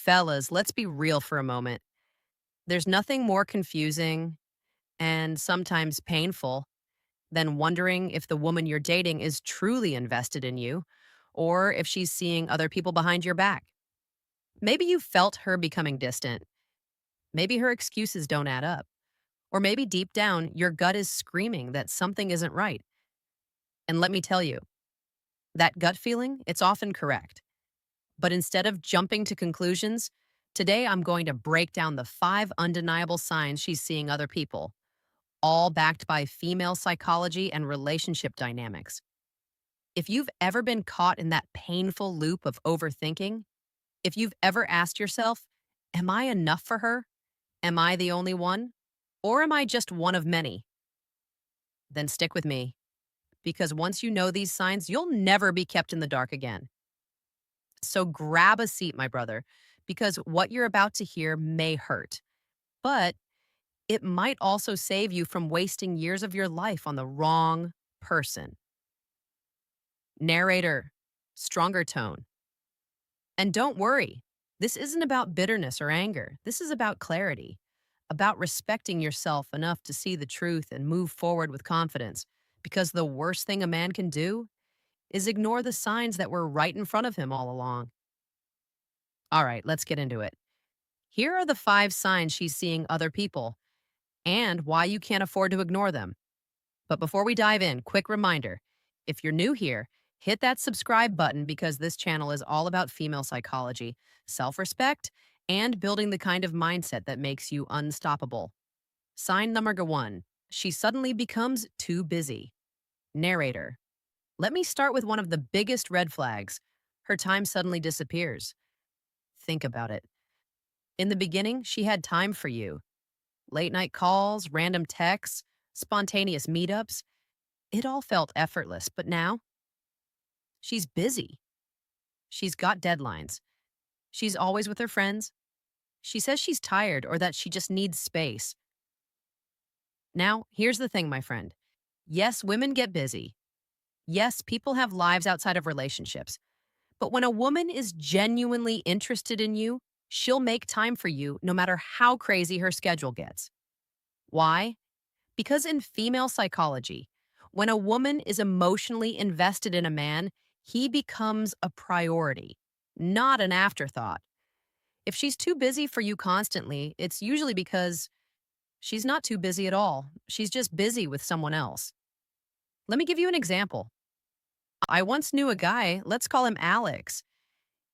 Fellas, let's be real for a moment. There's nothing more confusing and sometimes painful than wondering if the woman you're dating is truly invested in you or if she's seeing other people behind your back. Maybe you felt her becoming distant. Maybe her excuses don't add up. Or maybe deep down, your gut is screaming that something isn't right. And let me tell you, that gut feeling, it's often correct. But instead of jumping to conclusions, today I'm going to break down the 5 undeniable signs she's seeing other people, all backed by female psychology and relationship dynamics. If you've ever been caught in that painful loop of overthinking, if you've ever asked yourself, am I enough for her? Am I the only one? Or am I just one of many? Then stick with me, because once you know these signs, you'll never be kept in the dark again. So grab a seat, my brother, because what you're about to hear may hurt, but it might also save you from wasting years of your life on the wrong person. Narrator, stronger tone. And don't worry, this isn't about bitterness or anger. This is about clarity, about respecting yourself enough to see the truth and move forward with confidence. Because the worst thing a man can do is ignore the signs that were right in front of him all along. All right, let's get into it. Here are the 5 signs she's seeing other people and why you can't afford to ignore them. But before we dive in, quick reminder, if you're new here, hit that subscribe button because this channel is all about female psychology, self respect, and building the kind of mindset that makes you unstoppable. Sign number 1, she suddenly becomes too busy. Narrator, let me start with one of the biggest red flags. Her time suddenly disappears. Think about it. In the beginning, she had time for you. Late night calls, random texts, spontaneous meetups. It all felt effortless, but now she's busy. She's got deadlines. She's always with her friends. She says she's tired or that she just needs space. Now, here's the thing, my friend. Yes, women get busy. Yes, people have lives outside of relationships. But when a woman is genuinely interested in you, she'll make time for you no matter how crazy her schedule gets. Why? Because in female psychology, when a woman is emotionally invested in a man, he becomes a priority, not an afterthought. If she's too busy for you constantly, it's usually because she's not too busy at all. She's just busy with someone else. Let me give you an example. I once knew a guy, let's call him Alex.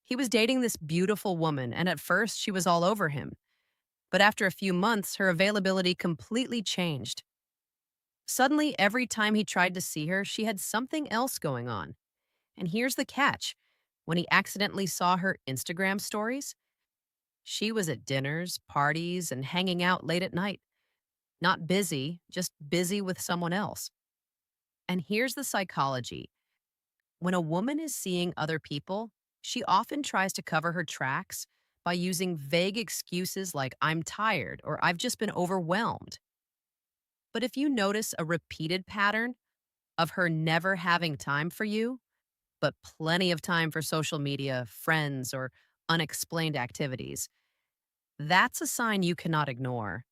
He was dating this beautiful woman, and at first she was all over him. But after a few months, her availability completely changed. Suddenly, every time he tried to see her, she had something else going on. And here's the catch. When he accidentally saw her Instagram stories, she was at dinners, parties, and hanging out late at night. Not busy, just busy with someone else. And here's the psychology. When a woman is seeing other people, she often tries to cover her tracks by using vague excuses like, I'm tired or I've just been overwhelmed. But if you notice a repeated pattern of her never having time for you, but plenty of time for social media, friends, or unexplained activities, that's a sign you cannot ignore.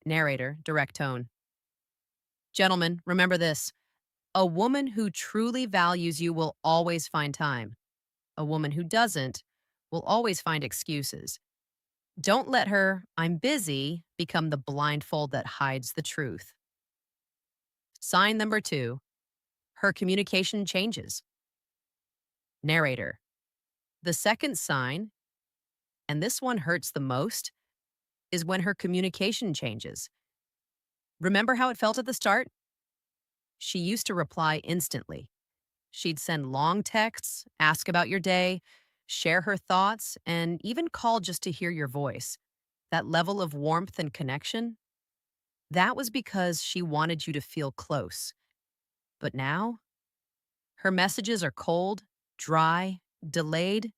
Narrator, direct tone. Gentlemen, remember this. A woman who truly values you will always find time. A woman who doesn't will always find excuses. Don't let her, I'm busy, become the blindfold that hides the truth. Sign number 2, her communication changes. Narrator. The second sign, and this one hurts the most, is when her communication changes. Remember how it felt at the start? She used to reply instantly. She'd send long texts, ask about your day, share her thoughts, and even call just to hear your voice. That level of warmth and connection, that was because she wanted you to feel close. But now, her messages are cold, dry, delayed.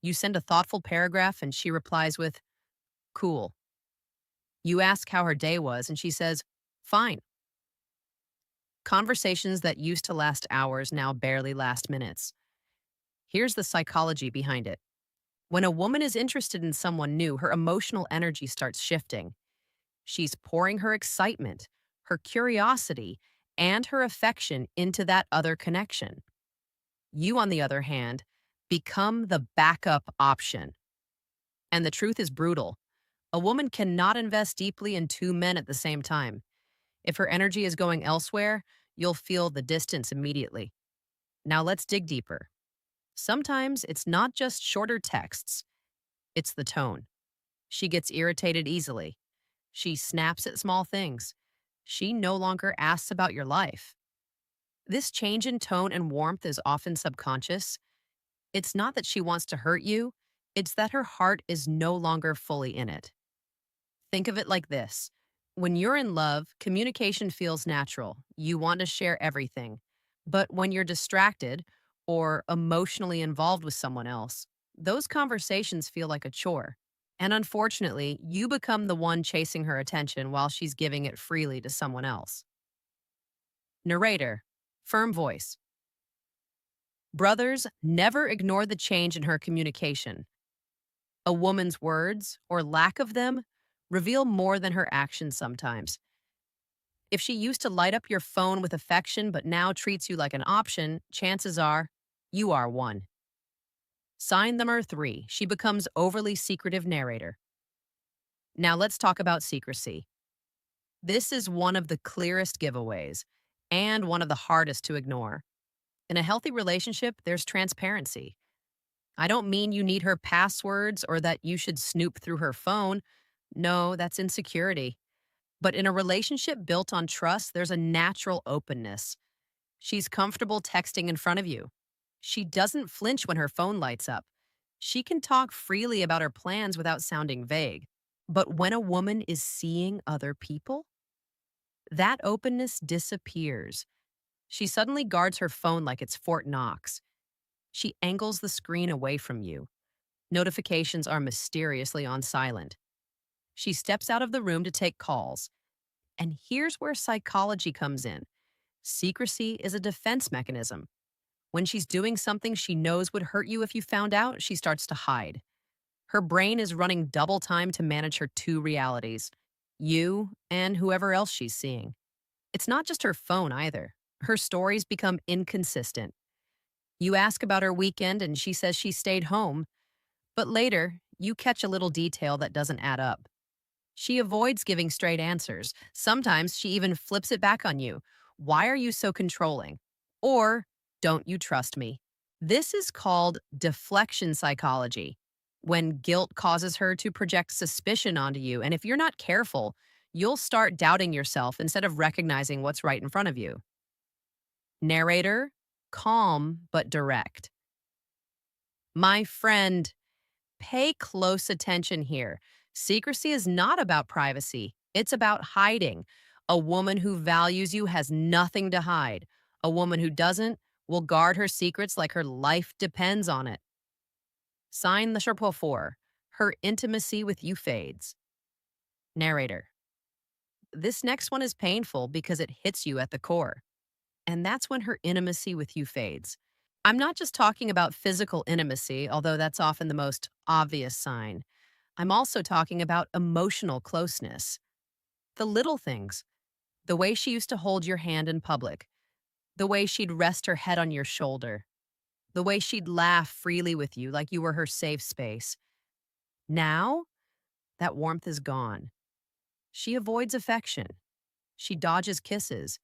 You send a thoughtful paragraph and she replies with, cool. You ask how her day was and she says, fine. Conversations that used to last hours now barely last minutes. Here's the psychology behind it. When a woman is interested in someone new, her emotional energy starts shifting. She's pouring her excitement, her curiosity, and her affection into that other connection. You, on the other hand, become the backup option. And the truth is brutal. A woman cannot invest deeply in two men at the same time. If her energy is going elsewhere, you'll feel the distance immediately. Now let's dig deeper. Sometimes it's not just shorter texts, it's the tone. She gets irritated easily. She snaps at small things. She no longer asks about your life. This change in tone and warmth is often subconscious. It's not that she wants to hurt you, it's that her heart is no longer fully in it. Think of it like this. When you're in love, communication feels natural. You want to share everything. But when you're distracted or emotionally involved with someone else, those conversations feel like a chore. And unfortunately, you become the one chasing her attention while she's giving it freely to someone else. Narrator, firm voice. Brothers, never ignore the change in her communication. A woman's words, or lack of them, reveal more than her actions sometimes. If she used to light up your phone with affection but now treats you like an option, chances are you are one. Sign number 3. She becomes overly secretive narrator. Now let's talk about secrecy. This is one of the clearest giveaways and one of the hardest to ignore. In a healthy relationship, there's transparency. I don't mean you need her passwords or that you should snoop through her phone. No, that's insecurity. But in a relationship built on trust, there's a natural openness. She's comfortable texting in front of you. She doesn't flinch when her phone lights up. She can talk freely about her plans without sounding vague. But when a woman is seeing other people, that openness disappears. She suddenly guards her phone like it's Fort Knox. She angles the screen away from you. Notifications are mysteriously on silent. She steps out of the room to take calls. And here's where psychology comes in. Secrecy is a defense mechanism. When she's doing something she knows would hurt you if you found out, she starts to hide. Her brain is running double time to manage her two realities, you and whoever else she's seeing. It's not just her phone either. Her stories become inconsistent. You ask about her weekend and she says she stayed home, but later you catch a little detail that doesn't add up. She avoids giving straight answers. Sometimes she even flips it back on you. Why are you so controlling? Or, don't you trust me? This is called deflection psychology, when guilt causes her to project suspicion onto you. And if you're not careful, you'll start doubting yourself instead of recognizing what's right in front of you. Narrator, calm but direct. My friend, pay close attention here. Secrecy is not about privacy, it's about hiding. A woman who values you has nothing to hide. A woman who doesn't will guard her secrets like her life depends on it. Sign the Sherpa 4. Her intimacy with you fades. Narrator. This next one is painful because it hits you at the core. And that's when her intimacy with you fades. I'm not just talking about physical intimacy, although that's often the most obvious sign. I'm also talking about emotional closeness. The little things. The way she used to hold your hand in public. The way she'd rest her head on your shoulder. The way she'd laugh freely with you like you were her safe space. Now, that warmth is gone. She avoids affection. She dodges kisses.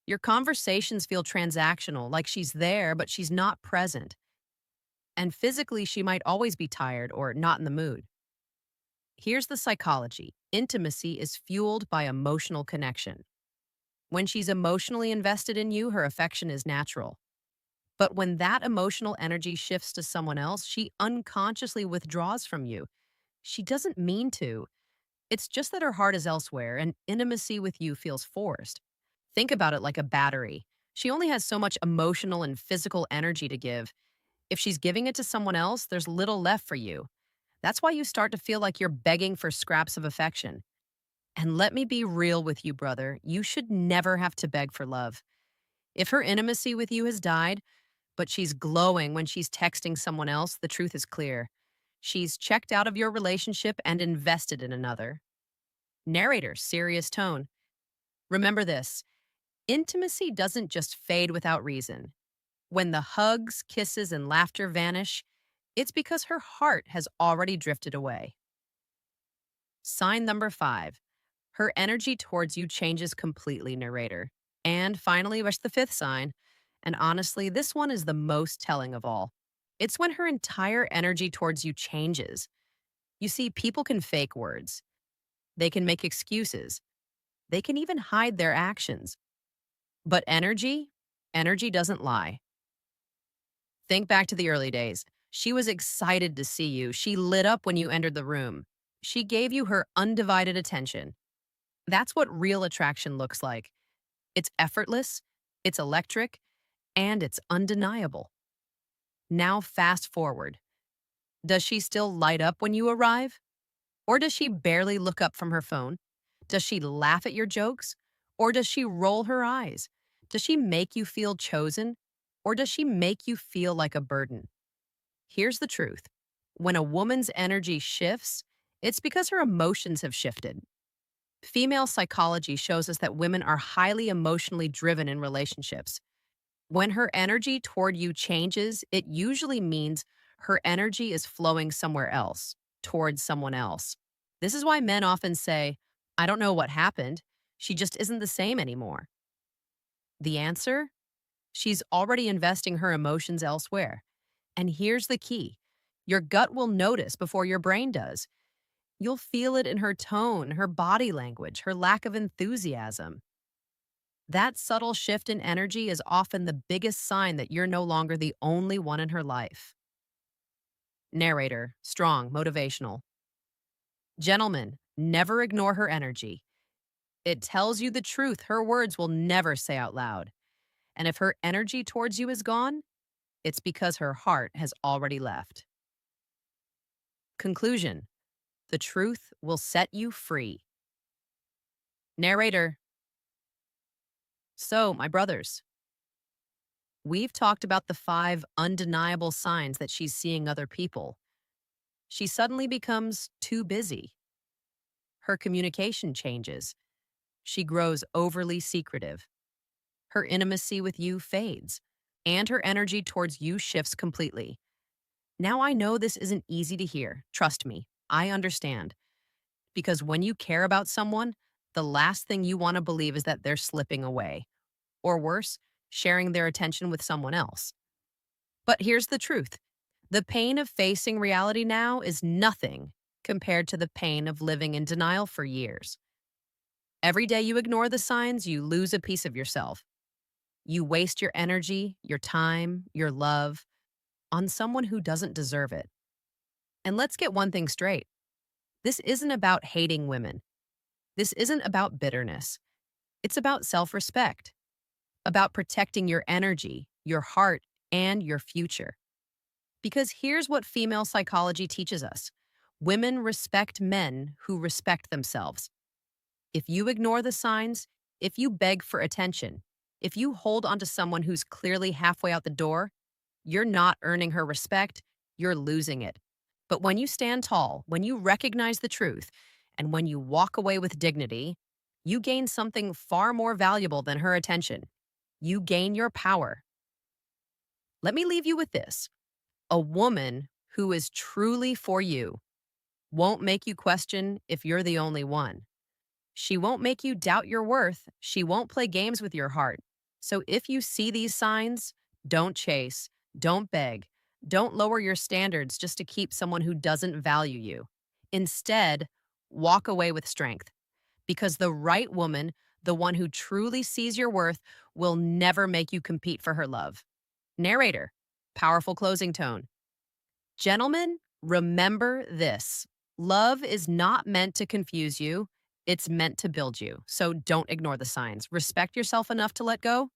Your conversations feel transactional, like she's there, but she's not present. And physically, she might always be tired or not in the mood. Here's the psychology. Intimacy is fueled by emotional connection. When she's emotionally invested in you, her affection is natural. But when that emotional energy shifts to someone else, she unconsciously withdraws from you. She doesn't mean to. It's just that her heart is elsewhere, and intimacy with you feels forced. Think about it like a battery. She only has so much emotional and physical energy to give. If she's giving it to someone else, there's little left for you. That's why you start to feel like you're begging for scraps of affection. And let me be real with you, brother. You should never have to beg for love. If her intimacy with you has died, but she's glowing when she's texting someone else, the truth is clear. She's checked out of your relationship and invested in another. Narrator, serious tone. Remember this: intimacy doesn't just fade without reason. When the hugs, kisses, and laughter vanish, it's because her heart has already drifted away. Sign number 5. Her energy towards you changes completely, narrator. And finally, what's the fifth sign? And honestly, this one is the most telling of all. It's when her entire energy towards you changes. You see, people can fake words, they can make excuses, they can even hide their actions. But energy doesn't lie. Think back to the early days. She was excited to see you. She lit up when you entered the room. She gave you her undivided attention. That's what real attraction looks like. It's effortless, it's electric, and it's undeniable. Now, fast forward. Does she still light up when you arrive? Or does she barely look up from her phone? Does she laugh at your jokes? Or does she roll her eyes? Does she make you feel chosen? Or does she make you feel like a burden? Here's the truth: when a woman's energy shifts, it's because her emotions have shifted. Female psychology shows us that women are highly emotionally driven in relationships. When her energy toward you changes, it usually means her energy is flowing somewhere else, towards someone else. This is why men often say, "I don't know what happened. She just isn't the same anymore." The answer? She's already investing her emotions elsewhere. And here's the key: your gut will notice before your brain does. You'll feel it in her tone, her body language, her lack of enthusiasm. That subtle shift in energy is often the biggest sign that you're no longer the only one in her life. Narrator, strong, motivational. Gentlemen, never ignore her energy. It tells you the truth her words will never say out loud. And if her energy towards you is gone, it's because her heart has already left. Conclusion: the truth will set you free. Narrator. So, my brothers, we've talked about the 5 undeniable signs that she's seeing other people. She suddenly becomes too busy. Her communication changes. She grows overly secretive. Her intimacy with you fades. And her energy towards you shifts completely. Now, I know this isn't easy to hear. Trust me, I understand. Because when you care about someone, the last thing you want to believe is that they're slipping away. Or worse, sharing their attention with someone else. But here's the truth: the pain of facing reality now is nothing compared to the pain of living in denial for years. Every day you ignore the signs, you lose a piece of yourself. You waste your energy, your time, your love on someone who doesn't deserve it. And let's get one thing straight: this isn't about hating women. This isn't about bitterness. It's about self respect, about protecting your energy, your heart, and your future. Because here's what female psychology teaches us: women respect men who respect themselves. If you ignore the signs, if you beg for attention, if you hold onto someone who's clearly halfway out the door, you're not earning her respect, you're losing it. But when you stand tall, when you recognize the truth, and when you walk away with dignity, you gain something far more valuable than her attention. You gain your power. Let me leave you with this: a woman who is truly for you won't make you question if you're the only one. She won't make you doubt your worth. She won't play games with your heart. So if you see these signs, don't chase, don't beg, don't lower your standards just to keep someone who doesn't value you. Instead, walk away with strength. Because the right woman, the one who truly sees your worth, will never make you compete for her love. Narrator, powerful closing tone. Gentlemen, remember this: love is not meant to confuse you, it's meant to build you. So don't ignore the signs. Respect yourself enough to let go,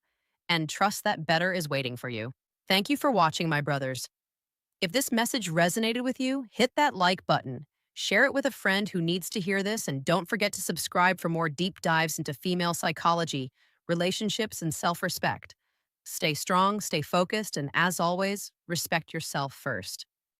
and trust that better is waiting for you. Thank you for watching, my brothers. If this message resonated with you, hit that like button. Share it with a friend who needs to hear this, and don't forget to subscribe for more deep dives into female psychology, relationships, and self respect. Stay strong, stay focused, and as always, respect yourself first.